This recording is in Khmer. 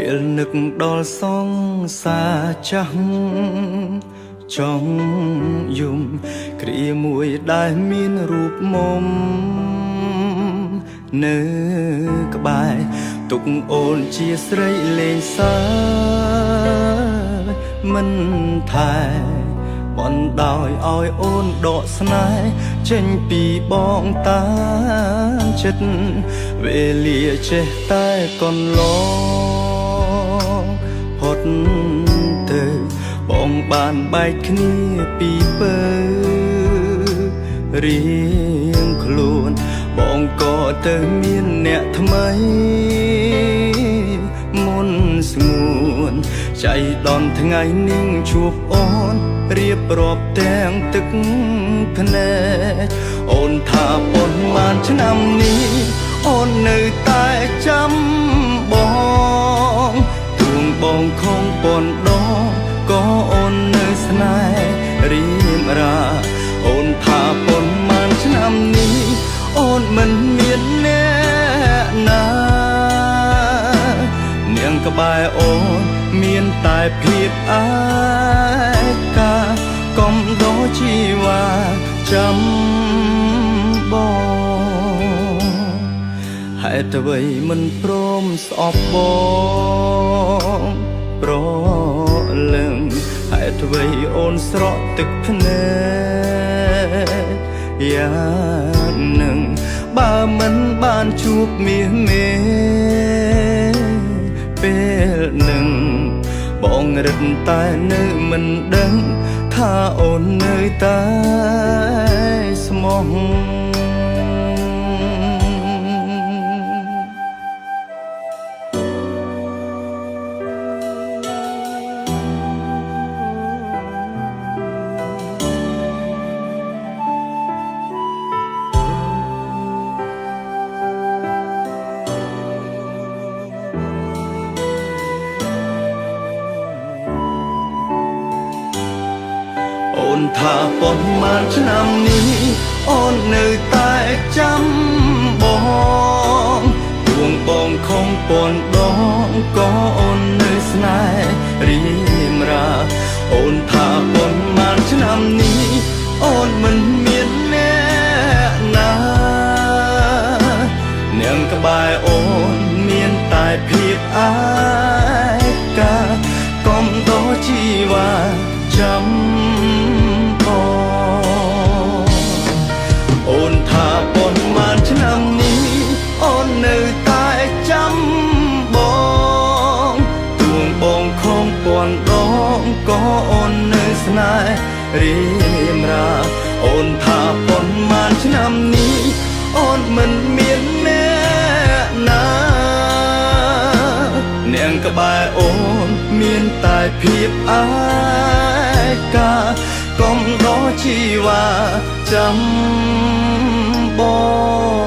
ពេលនឹកដល់សង្សារចាស់ចង់យំគ្រាមួយដែលមានរូបមុំនៅក្បែរទុកអូនជាស្រីលេងសើមិនថែបណ្ដោយឲ្យអូនដកស្នេហ៍ចេញពីបងតាមចិត្តវេលាចេះតែកន្លងផុតទៅបងបានបែកគ្នាពីពើរៀងខ្លួនបងក៏ទៅមានអ្នកថ្មីមុនស្ងួនใจដន់ថ្ងៃនឹងជួបអូនរៀបរាប់ទាំងទឹកភ្នែកអូនថាប៉ុន្មានឆ្នាំនេះអូននៅតែចាំបងទួងបងខំប៉ុនដងក៏អូននៅស្នេហ៍រៀមរាអូនថាប៉ុន្មានឆ្នាំនេះអូនមិនមានអ្នកណានាងក្បែរអូនមានតែភាពអាកាកំដោជីវ៉ាចាំបងហេតុអ្វីមិនព្រមស្អប់បងប្រលឹងហេតុអ្វីអូនស្រក់ទឹកភ្នែកយ៉ាងនឹងបើមិនបានជួបមាសមេពេលនឹងបងរឹតតែនៅមិនដឹងថាអូននៅតែស្មោះអូនថាប៉ុន្មានឆ្នាំនេះអូននៅតែចាំបងទួងបងខំប៉ុនដងក៏អូននៅស្នេហ៍រៀមរាអូនថាប៉ុន្មានឆ្នាំនេះអូនមិនមានអ្នកណានាងក្បែរអូនមានតែភាពអាកាកំដោជីវ៉ាចាំអូនថាប៉ុន្មានឆ្នាំនេះអូននៅតែចាំបងទួងបងខំប៉ុនដងក៏អូននៅស្នេហ៍រៀមរាអូនថាប៉ុន្មានឆ្នាំនេះអូនមិនមានអ្នកណានាងក្បែរអូនមានតែភាពអាកាកំដោជីវ៉ាចាំបង